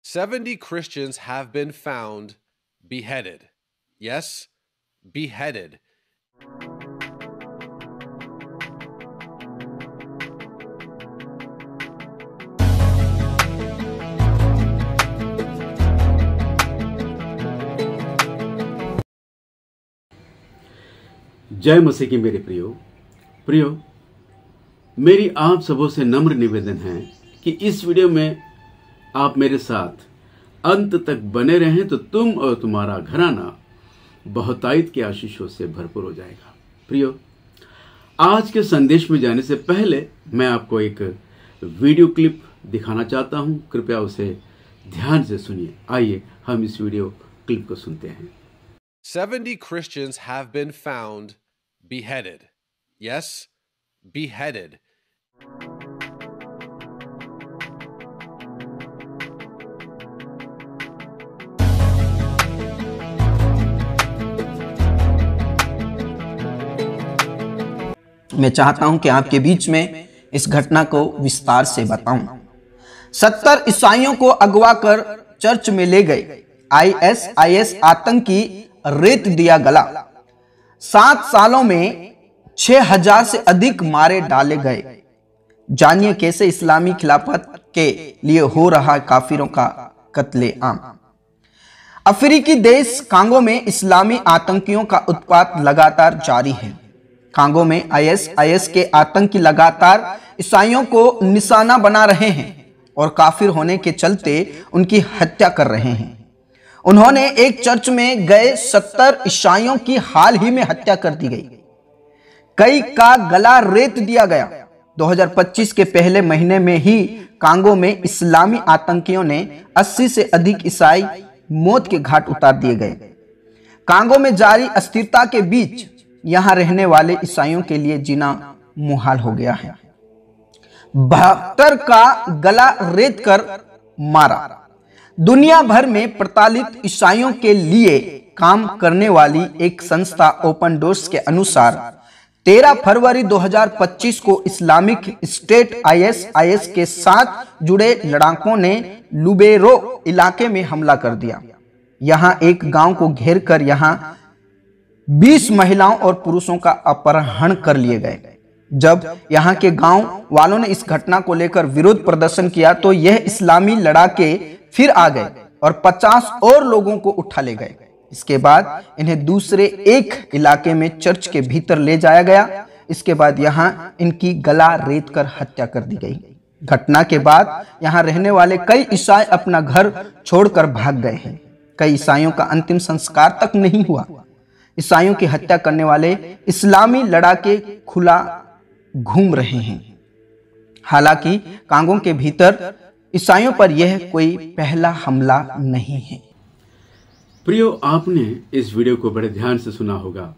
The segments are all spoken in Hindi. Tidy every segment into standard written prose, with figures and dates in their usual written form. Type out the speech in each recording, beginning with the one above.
70 Christians have been found beheaded. Yes, beheaded. जय मसीह की मेरे प्रियो, मेरी आप सबों से नम्र निवेदन है कि इस वीडियो में आप मेरे साथ अंत तक बने रहें तो तुम और तुम्हारा घराना बहुतायत के आशीषों से भरपूर हो जाएगा। प्रियो, आज के संदेश में जाने से पहले मैं आपको एक वीडियो क्लिप दिखाना चाहता हूं। कृपया उसे ध्यान से सुनिए। आइए हम इस वीडियो क्लिप को सुनते हैं। 70 Christians have been found beheaded. Yes, beheaded. मैं चाहता हूं कि आपके बीच में इस घटना को विस्तार से बताऊं। 70 ईसाइयों को अगवा कर चर्च में ले गए। ISIS आतंकी रेत दिया गला। 7 सालों में 6000 से अधिक मारे डाले गए। जानिए कैसे इस्लामी खिलाफत के लिए हो रहा काफिरों का कत्लेआम। अफ्रीकी देश कांगो में इस्लामी आतंकियों का उत्पात लगातार जारी है। कांगो में ISIS के आतंकी लगातार ईसाइयों को निशाना बना रहे हैं और काफिर होने के चलते उनकी हत्या कर रहे हैं। उन्होंने एक चर्च में गए 70 ईसाइयों की हाल ही में हत्या कर दी गई। कई का गला रेत दिया गया। 2025 के पहले महीने में ही कांगो में इस्लामी आतंकियों ने 80 से अधिक ईसाई मौत के घाट उतार दिए गए। कांगो में जारी अस्थिरता के बीच यहां रहने वाले ईसाइयों के लिए जीना मुहाल हो गया है। 72 का गला रेत कर मारा। दुनिया भर में प्रताड़ित ईसाइयों के लिए काम करने वाली एक संस्था ओपन डोर्स के अनुसार 13 फरवरी 2025 को इस्लामिक स्टेट ISIS के साथ जुड़े लड़ाकों ने लुबेरो इलाके में हमला कर दिया। यहां एक गांव को घेर कर यहां 20 महिलाओं और पुरुषों का अपहरण कर लिए गए। जब यहां के गांव वालों ने इस घटना को लेकर विरोध प्रदर्शन किया तो यह इस्लामी लड़ाके फिर आ गए और 50 और लोगों को उठा ले गए। इसके बाद इन्हें दूसरे एक इलाके में चर्च के भीतर ले जाया गया। इसके बाद यहां इनकी गला रेत कर हत्या कर दी गई। घटना के बाद यहां रहने वाले कई ईसाई अपना घर छोड़कर भाग गए हैं। कई ईसाइयों का अंतिम संस्कार तक नहीं हुआ। ईसाइयों की हत्या करने वाले इस्लामी लड़ाके खुला घूम रहे हैं। हालांकि कांगो के भीतर ईसाइयों पर यह कोई पहला हमला नहीं है। प्रियो, आपने इस वीडियो को बड़े ध्यान से सुना होगा।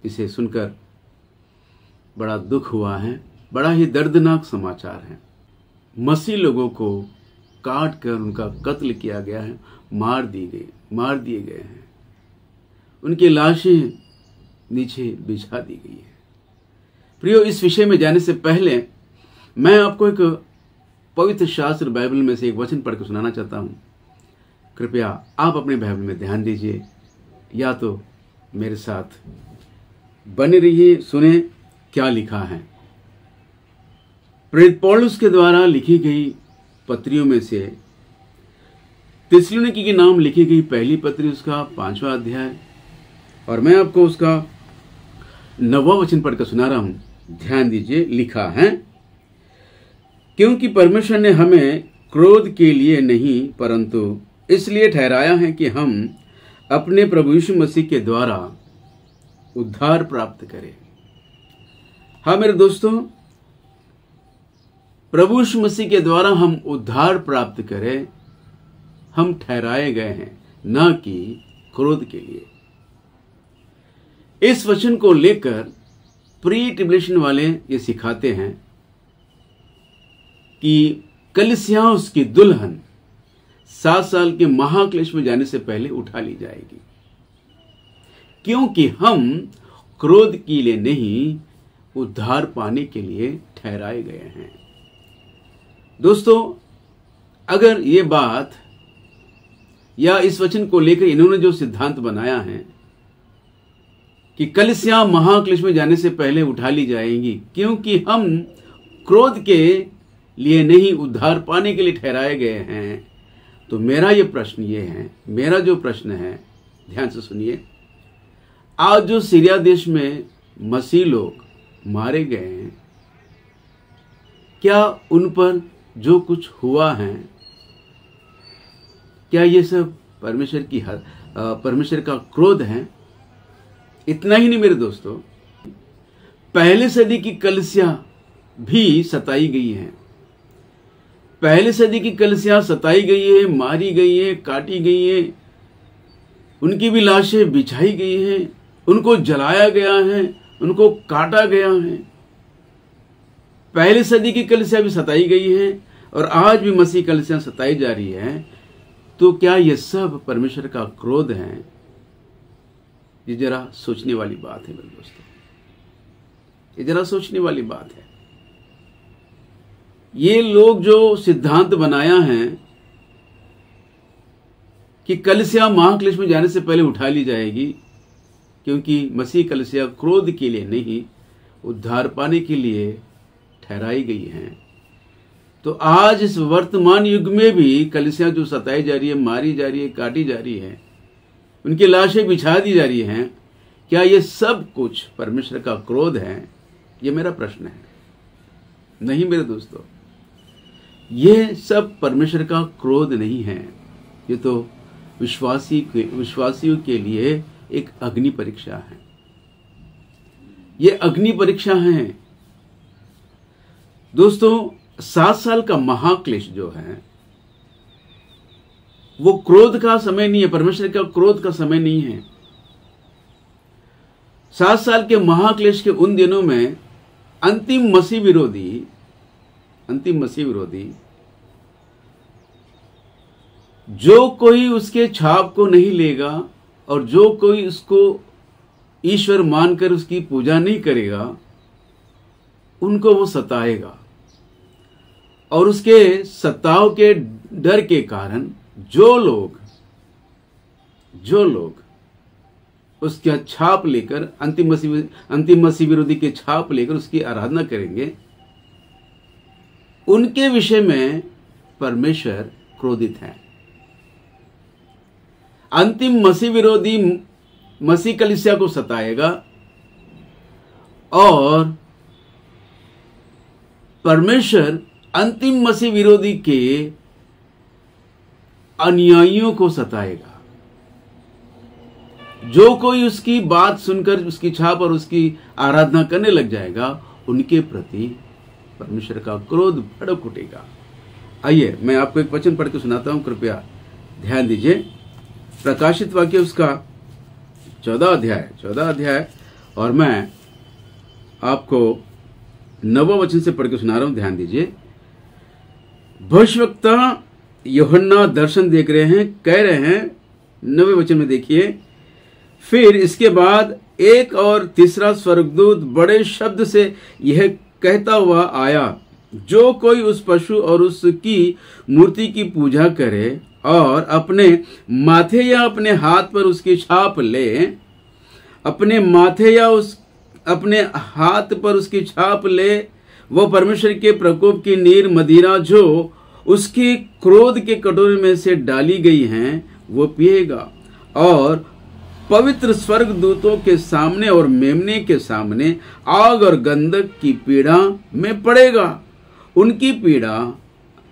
इसे सुनकर बड़ा दुख हुआ है। बड़ा ही दर्दनाक समाचार है। मसीह लोगों को काट कर उनका कत्ल किया गया है, मार दिए गए हैं। उनकी लाशें नीचे बिछा दी गई है। प्रियो, इस विषय में जाने से पहले मैं आपको एक पवित्र शास्त्र बाइबल में से एक वचन पढ़कर सुनाना चाहता हूं। कृपया आप अपने बाइबल में ध्यान दीजिए, या तो मेरे साथ बने रहिए, सुने क्या लिखा है। प्रेरित पौलुस के द्वारा लिखी गई पत्रियों में से थिस्सलुनीकि के नाम लिखी गई पहली पत्री, उसका 5वां अध्याय, और मैं आपको उसका 9वां वचन पढ़कर सुना रहा हूं। ध्यान दीजिए, लिखा है, क्योंकि परमेश्वर ने हमें क्रोध के लिए नहीं परंतु इसलिए ठहराया है कि हम अपने प्रभु यीशु मसीह के द्वारा उद्धार प्राप्त करें। हाँ मेरे दोस्तों, प्रभु यीशु मसीह के द्वारा हम उद्धार प्राप्त करें। हम ठहराए गए हैं, ना कि क्रोध के लिए। इस वचन को लेकर प्री ट्रिब्यूलेशन वाले ये सिखाते हैं कि कलीसिया उसकी दुल्हन 7 साल के महाक्लेश में जाने से पहले उठा ली जाएगी, क्योंकि हम क्रोध के लिए नहीं, उद्धार पाने के लिए ठहराए गए हैं। दोस्तों, अगर ये बात या इस वचन को लेकर इन्होंने जो सिद्धांत बनाया है कि कलीसियां महाक्लेश में जाने से पहले उठा ली जाएंगी, क्योंकि हम क्रोध के लिए नहीं उद्धार पाने के लिए ठहराए गए हैं। तो मेरा ये प्रश्न ये है, मेरा जो प्रश्न है, ध्यान से सुनिए, आज जो सीरिया देश में मसीह लोग मारे गए हैं, क्या उन पर जो कुछ हुआ है, क्या ये सब परमेश्वर का क्रोध है? इतना ही नहीं मेरे दोस्तों, पहली सदी की कलीसिया भी सताई गई है। पहली सदी की कलीसिया सताई गई है, मारी गई है, काटी गई है, उनकी भी लाशें बिछाई गई हैं, उनको जलाया गया है, उनको काटा गया है। पहली सदी की कलीसिया भी सताई गई है और आज भी मसीह कलीसिया सताई जा रही है। तो क्या ये सब परमेश्वर का क्रोध है? ये जरा सोचने वाली बात है मेरे दोस्तों, ये जरा सोचने वाली बात है। ये लोग जो सिद्धांत बनाया है कि कलीसिया महाक्लेश में जाने से पहले उठा ली जाएगी, क्योंकि मसीह कलीसिया क्रोध के लिए नहीं उद्धार पाने के लिए ठहराई गई है। तो आज इस वर्तमान युग में भी कलीसिया जो सताई जा रही है, मारी जा रही है, काटी जा रही है, उनकी लाशें बिछा दी जा रही हैं, क्या ये सब कुछ परमेश्वर का क्रोध है? ये मेरा प्रश्न है। नहीं मेरे दोस्तों, ये सब परमेश्वर का क्रोध नहीं है। ये तो विश्वासियों के लिए एक अग्नि परीक्षा है। ये अग्नि परीक्षा है दोस्तों। 7 साल का महाक्लेश जो है वो क्रोध का समय नहीं है, परमेश्वर का क्रोध का समय नहीं है। 7 साल के महाक्लेश के उन दिनों में अंतिम मसीह विरोधी जो कोई उसके छाप को नहीं लेगा और जो कोई उसको ईश्वर मानकर उसकी पूजा नहीं करेगा, उनको वो सताएगा। और उसके सताव के डर के कारण जो लोग उसका छाप लेकर अंतिम मसीह विरोधी के छाप लेकर उसकी आराधना करेंगे, उनके विषय में परमेश्वर क्रोधित है। अंतिम मसीह विरोधी मसीह कलीसिया को सताएगा और परमेश्वर अंतिम मसीह विरोधी के अनुयायियों को सताएगा। जो कोई उसकी बात सुनकर उसकी छाप और उसकी आराधना करने लग जाएगा, उनके प्रति परमेश्वर का क्रोध भड़क उठेगा। आइए मैं आपको एक वचन पढ़ के सुनाता हूं, कृपया ध्यान दीजिए। प्रकाशित वाक्य उसका 14 अध्याय और मैं आपको 9वां वचन से पढ़ के सुना रहा हूं, ध्यान दीजिए। भविष्यवक्ता यूहन्ना दर्शन देख रहे हैं, कह रहे हैं 9वें वचन में देखिए, फिर इसके बाद एक और तीसरा स्वर्गदूत बड़े शब्द से यह कहता हुआ आया, जो कोई उस पशु और उसकी मूर्ति की पूजा करे और अपने माथे या अपने हाथ पर उसकी छाप ले, अपने माथे या अपने हाथ पर उसकी छाप ले, वो परमेश्वर के प्रकोप की नीर मदिरा जो उसकी क्रोध के कटोरे में से डाली गई हैं, वो पिएगा और पवित्र स्वर्ग दूतों के सामने और मेमने के सामने आग और गंधक की पीड़ा में पड़ेगा। उनकी पीड़ा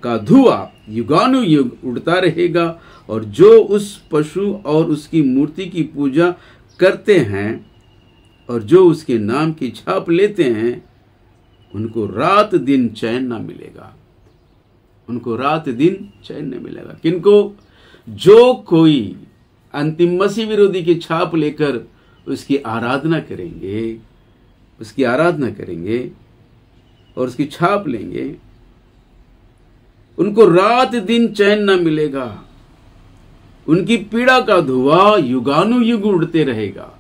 का धुआं युगानुयुग उड़ता रहेगा और जो उस पशु और उसकी मूर्ति की पूजा करते हैं और जो उसके नाम की छाप लेते हैं, उनको रात दिन चैन ना मिलेगा। उनको रात दिन चैन न मिलेगा। किनको? जो कोई अंतिम मसीह विरोधी की छाप लेकर उसकी आराधना करेंगे और उसकी छाप लेंगे, उनको रात दिन चैन न मिलेगा। उनकी पीड़ा का धुआं युगानुयुग उड़ते रहेगा।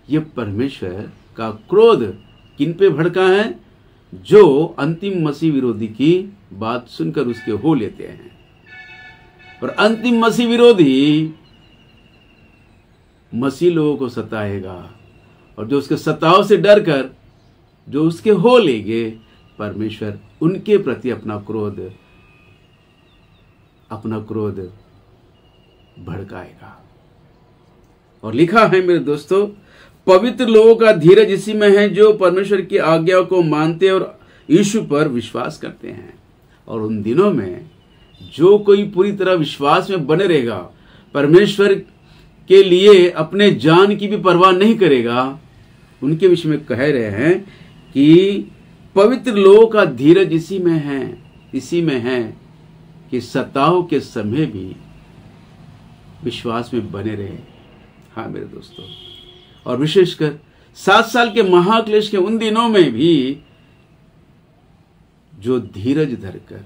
यह परमेश्वर का क्रोध किन पे भड़का है? जो अंतिम मसीह विरोधी की बात सुनकर उसके हो लेते हैं। और अंतिम मसीह विरोधी मसीह लोगों को सताएगा, और जो उसके सताव से डर कर जो उसके हो लेंगे, परमेश्वर उनके प्रति अपना क्रोध भड़काएगा। और लिखा है मेरे दोस्तों, पवित्र लोगों का धीरज इसी में है जो परमेश्वर की आज्ञा को मानते और यीशु पर विश्वास करते हैं। और उन दिनों में जो कोई पूरी तरह विश्वास में बने रहेगा, परमेश्वर के लिए अपने जान की भी परवाह नहीं करेगा, उनके विषय में कह रहे हैं कि पवित्र लोगों का धीरज इसी में है कि सताव के समय भी विश्वास में बने रहे। हाँ मेरे दोस्तों, और विशेषकर 7 साल के महाक्लेश के उन दिनों में भी जो धीरज धरकर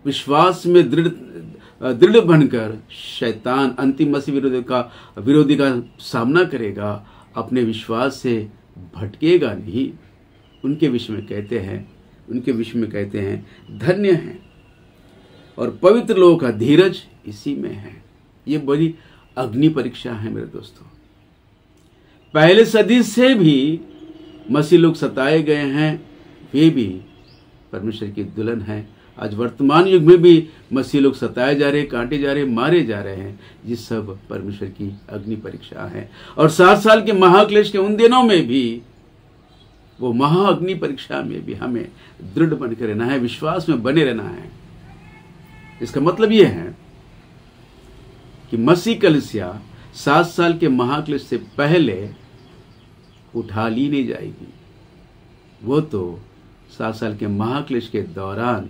विश्वास में दृढ़ बनकर शैतान अंतिम मसीह विरोधी का सामना करेगा, अपने विश्वास से भटकेगा नहीं, उनके विषय में कहते हैं धन्य हैं। और पवित्र लोगों का धीरज इसी में है। ये बड़ी अग्नि परीक्षा है मेरे दोस्तों। पहले सदी से भी मसीह लोग सताए गए हैं, वे भी परमेश्वर की दुल्हन है। आज वर्तमान युग में भी मसीह लोग सताए जा रहे, काटे जा रहे, मारे जा रहे हैं। ये सब परमेश्वर की अग्नि परीक्षा है। और 7 साल के महाक्लेश के उन दिनों में भी, वो महाअग्नि परीक्षा में भी हमें दृढ़ बनकर रहना है, विश्वास में बने रहना है। इसका मतलब यह है कि मसीह कलीसिया 7 साल के महाक्लेश से पहले उठा ली नहीं जाएगी, वो तो 7 साल के महाक्लेश के दौरान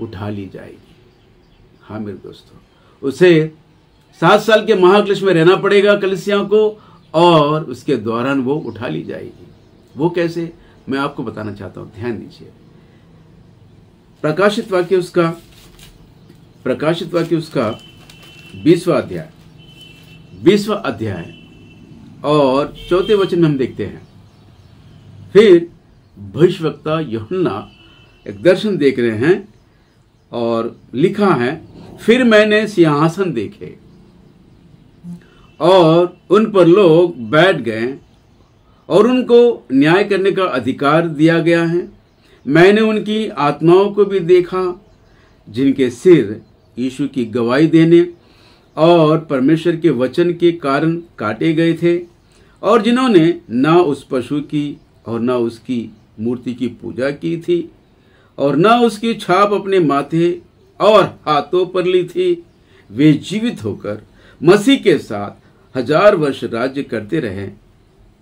उठा ली जाएगी। हाँ मेरे दोस्तों, उसे 7 साल के महाक्लेश में रहना पड़ेगा कलीसिया को, और उसके दौरान वो उठा ली जाएगी। वो कैसे, मैं आपको बताना चाहता हूं, ध्यान दीजिए। प्रकाशित वाक्य उसका 20वां अध्याय और 4 वचन में हम देखते हैं, फिर भविष्यवक्ता यूहन्ना एक दर्शन देख रहे हैं, और लिखा है, फिर मैंने सिंहासन देखे और उन पर लोग बैठ गए और उनको न्याय करने का अधिकार दिया गया है। मैंने उनकी आत्माओं को भी देखा जिनके सिर यीशु की गवाही देने और परमेश्वर के वचन के कारण काटे गए थे, और जिन्होंने ना उस पशु की और ना उसकी मूर्ति की पूजा की थी, और ना उसकी छाप अपने माथे और हाथों पर ली थी। वे जीवित होकर मसीह के साथ 1000 वर्ष राज्य करते रहे।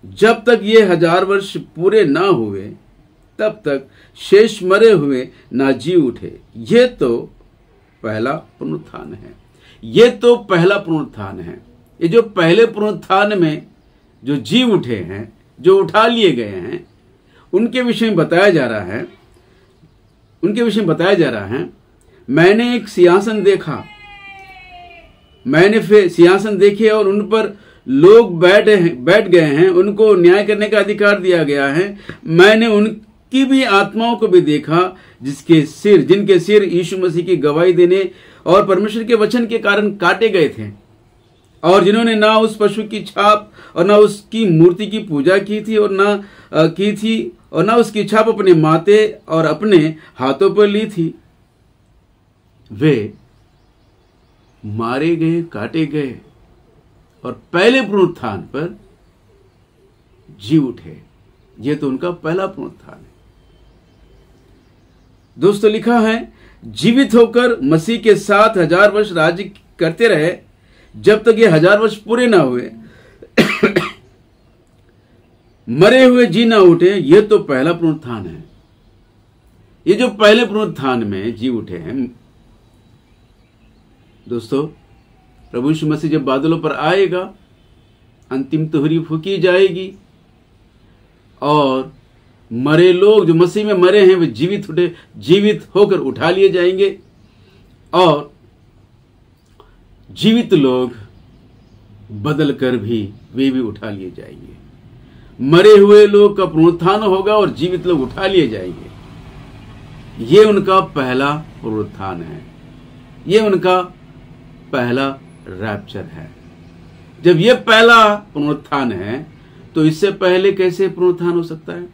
जब तक ये 1000 वर्ष पूरे ना हुए, तब तक शेष मरे हुए ना जी उठे। ये तो पहला पुनरुत्थान है। ये जो पहले पुनरुत्थान में जो जी उठे हैं, जो उठा लिए गए हैं, उनके विषय में बताया जा रहा है। मैंने एक सिंहासन देखा, मैंने फिर सिंहासन देखे और उन पर लोग बैठ गए हैं, उनको न्याय करने का अधिकार दिया गया है। मैंने उनकी भी आत्माओं को भी देखा जिनके सिर यीशु मसीह की गवाही देने और परमेश्वर के वचन के कारण काटे गए थे, और जिन्होंने ना उस पशु की छाप और ना उसकी मूर्ति की पूजा की थी और ना उसकी छाप अपने माथे और अपने हाथों पर ली थी। वे मारे गए, काटे गए और पहले पुनरुत्थान पर जी उठे। ये तो उनका पहला पुनरुत्थान है। दोस्तों, लिखा है, जीवित होकर मसीह के साथ 1000 वर्ष राज्य करते रहे, जब तक ये 1000 वर्ष पूरे ना हुए, मरे हुए जी ना उठे। ये तो पहला पुनरुत्थान है। ये जो पहले पुनरुत्थान में जी उठे हैं, दोस्तों, प्रभु यीशु मसीह जब बादलों पर आएगा, अंतिम तुहरी फूकी जाएगी और मरे लोग जो मसीह में मरे हैं वे जीवित होकर उठा लिए जाएंगे, और जीवित लोग बदल कर भी वे भी उठा लिए जाएंगे। मरे हुए लोग का पुनरुत्थान होगा और जीवित लोग उठा लिए जाएंगे। ये उनका पहला पुनरुत्थान है। ये उनका पहला रैप्चर है। जब ये पहला पुनरुत्थान है तो इससे पहले कैसे पुनरुत्थान हो सकता है?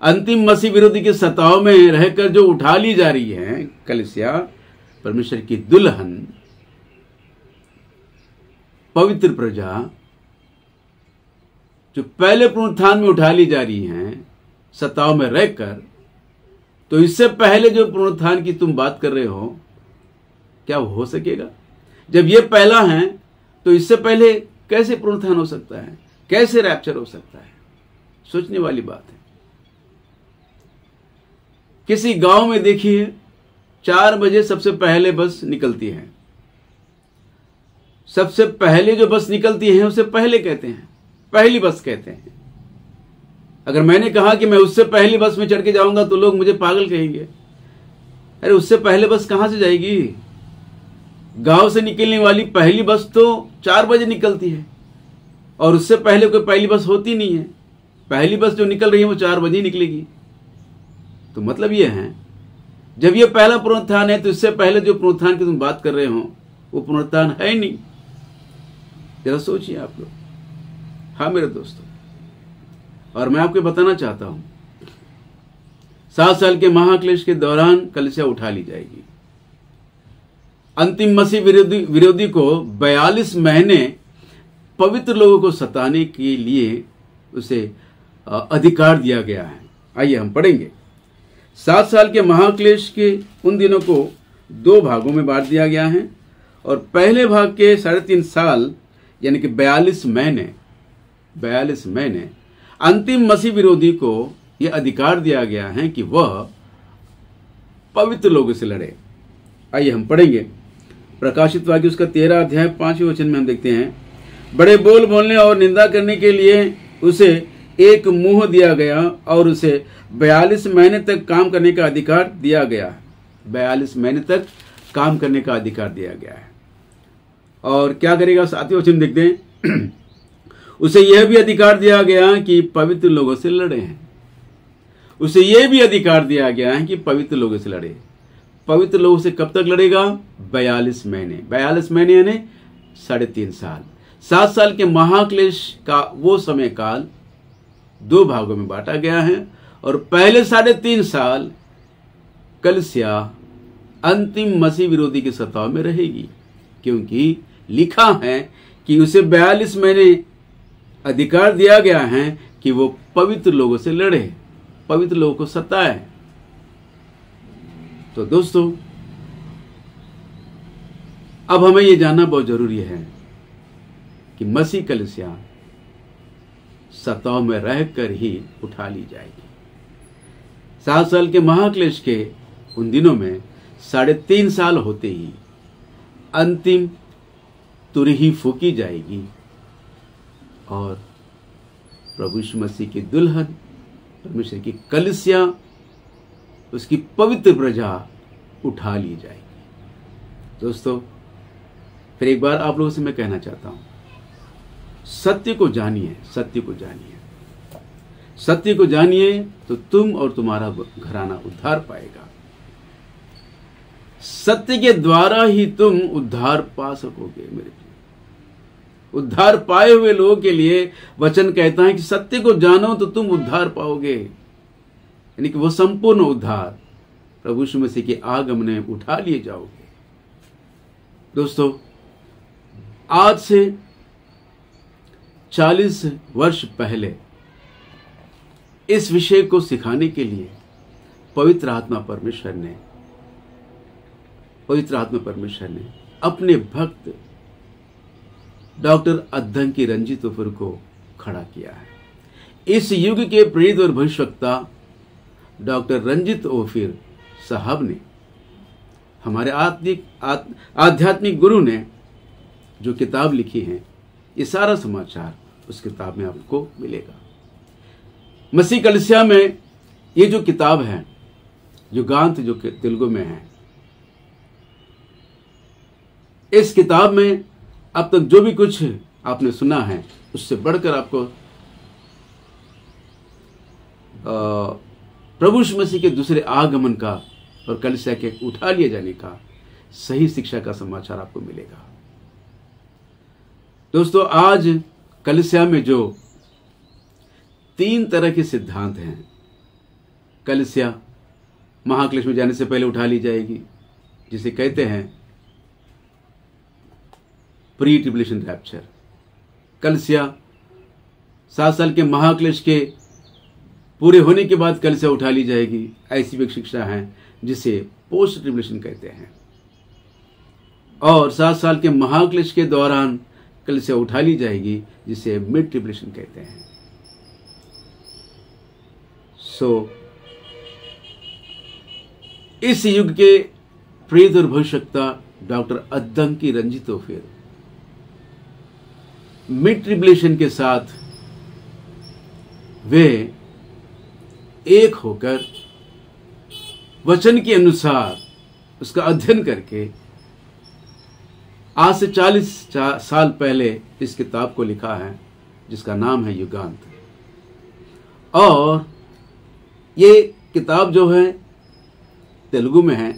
अंतिम मसीह विरोधी के सताव में रहकर जो उठा ली जा रही है कलीसिया, परमेश्वर की दुल्हन, पवित्र प्रजा, जो पहले पुनरुत्थान में उठा ली जा रही हैं सताव में रहकर, तो इससे पहले जो पुनरुत्थान की तुम बात कर रहे हो, क्या वो हो सकेगा? जब ये पहला है तो इससे पहले कैसे पुनरुत्थान हो सकता है? कैसे रैप्चर हो सकता है? सोचने वाली बात है। किसी गांव में देखिए 4 बजे सबसे पहले बस निकलती है। सबसे पहले जो बस निकलती है उसे पहले कहते हैं, पहली बस कहते हैं। अगर मैंने कहा कि मैं उससे पहली बस में चढ़ के जाऊंगा तो लोग मुझे पागल कहेंगे। अरे उससे पहले बस कहां से जाएगी? गांव से निकलने वाली पहली बस तो 4 बजे निकलती है और उससे पहले कोई पहली बस होती नहीं है। पहली बस जो निकल रही है वो 4 बजे निकलेगी। तो मतलब ये है, जब ये पहला पुनरुत्थान है तो इससे पहले जो पुनरुत्थान की तुम बात कर रहे हो वो पुनरुत्थान है ही नहीं। जरा सोचिए आप लोग। हाँ मेरे दोस्तों, और मैं आपको बताना चाहता हूं 7 साल के महाक्लेश के दौरान कलीसिया उठा ली जाएगी। अंतिम मसीह विरोधी को 42 महीने पवित्र लोगों को सताने के लिए उसे अधिकार दिया गया है। आइए हम पढ़ेंगे। 7 साल के महाक्लेश के उन दिनों को 2 भागों में बांट दिया गया है और पहले भाग के 3.5 साल यानी कि 42 महीने अंतिम मसीह विरोधी को यह अधिकार दिया गया है कि वह पवित्र लोगों से लड़े। आइए हम पढ़ेंगे प्रकाशित वाक्य उसका 13 अध्याय 5वें वचन में हम देखते हैं, बड़े बोल बोलने और निंदा करने के लिए उसे एक मुंह दिया गया और उसे 42 महीने तक काम करने का अधिकार दिया गया। 42 महीने तक काम करने का अधिकार दिया गया है। और क्या करेगा? 7वें वचन देखते हैं, उसे यह भी अधिकार दिया गया कि पवित्र लोगों से लड़े हैं। उसे यह भी अधिकार दिया गया है कि पवित्र लोगों से लड़े। पवित्र लोगों से कब तक लड़ेगा? 42 महीने। 42 महीने यानी 3.5 साल। 7 साल के महाक्लेश का वो समय काल 2 भागों में बांटा गया है और पहले 3.5 साल कलीसिया अंतिम मसीह विरोधी के सताव में रहेगी, क्योंकि लिखा है कि उसे 42 महीने अधिकार दिया गया है कि वो पवित्र लोगों से लड़े, पवित्र लोगों को सताए। तो दोस्तों, अब हमें यह जानना बहुत जरूरी है कि मसीह कलीसिया सताव में रहकर ही उठा ली जाएगी। 7 साल के महाक्लेश के उन दिनों में 3.5 साल होते ही अंतिम तुरही फूकी जाएगी और प्रभु यीशु मसीह की दुल्हन, परमेश्वर की कलीसिया, उसकी पवित्र प्रजा उठा ली जाएगी। दोस्तों, फिर एक बार आप लोगों से मैं कहना चाहता हूं, सत्य को जानिए, सत्य को जानिए, सत्य को जानिए तो तुम और तुम्हारा घराना उद्धार पाएगा। सत्य के द्वारा ही तुम उद्धार पा सकोगे मेरे प्रिय। उद्धार पाए हुए लोगों के लिए वचन कहता है कि सत्य को जानो तो तुम उद्धार पाओगे, यानी कि वो संपूर्ण उद्धार प्रभु यीशु मसीह के आगमन में उठा लिए जाओगे। दोस्तों, आज से 40 वर्ष पहले इस विषय को सिखाने के लिए पवित्र आत्मा परमेश्वर ने अपने भक्त डॉक्टर अद्दंकी रंजित ओफिर को खड़ा किया है। इस युग के प्रेरित और भविष्यवक्ता डॉक्टर रंजित ओफिर साहब ने, हमारे आध्यात्मिक गुरु ने जो किताब लिखी है, ये सारा समाचार उस किताब में आपको मिलेगा। मसीह कलीसिया में ये जो किताब है, जो ग्रंथ जो तेलुगु में है, इस किताब में अब तक जो भी कुछ आपने सुना है उससे बढ़कर आपको प्रभु यीशु मसीह के दूसरे आगमन का और कलीसिया के उठा लिए जाने का सही शिक्षा का समाचार आपको मिलेगा। दोस्तों, आज कलीसिया में जो 3 तरह के सिद्धांत हैं, कलीसिया महाक्लेश में जाने से पहले उठा ली जाएगी, जिसे कहते हैं प्री ट्रिब्युलेशन रैप्चर। कलीसिया 7 साल के महाक्लेश के पूरे होने के बाद कलीसिया उठा ली जाएगी, ऐसी भी एक शिक्षा है जिसे पोस्ट ट्रिब्युलेशन कहते हैं। और 7 साल के महाक्लेश के दौरान कलीसिया उठा ली जाएगी, जिसे मिड ट्रिब्युलेशन कहते हैं। इस युग के प्रेरित और भविष्यवक्ता डॉक्टर अद्दंकी रंजितो फिर मिड ट्रिब्युलेशन के साथ वे एक होकर वचन के अनुसार उसका अध्ययन करके आज से 40 साल पहले इस किताब को लिखा है, जिसका नाम है युगांत। और ये किताब जो है तेलुगु में है,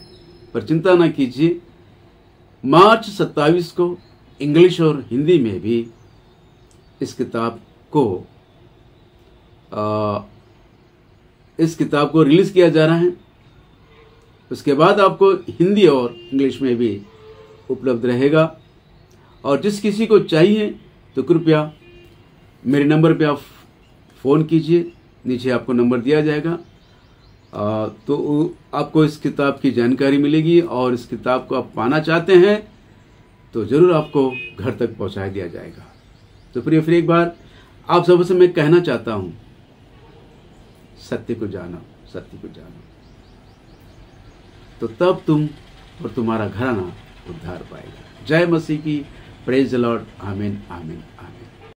पर चिंता ना कीजिए, मार्च 27 को इंग्लिश और हिंदी में भी इस किताब को रिलीज किया जा रहा है। उसके बाद आपको हिंदी और इंग्लिश में भी उपलब्ध रहेगा। और जिस किसी को चाहिए तो कृपया मेरे नंबर पे आप फ़ोन कीजिए, नीचे आपको नंबर दिया जाएगा। तो आपको इस किताब की जानकारी मिलेगी, और इस किताब को आप पाना चाहते हैं तो ज़रूर आपको घर तक पहुंचा दिया जाएगा। तो फिर एक बार आप सबसे मैं कहना चाहता हूं, सत्य को जानो, सत्य को जानो, तो तब तुम और तुम्हारा घराना उद्धार पाएगा। जय मसीह की। Praise the Lord. आमीन, आमीन, आमीन।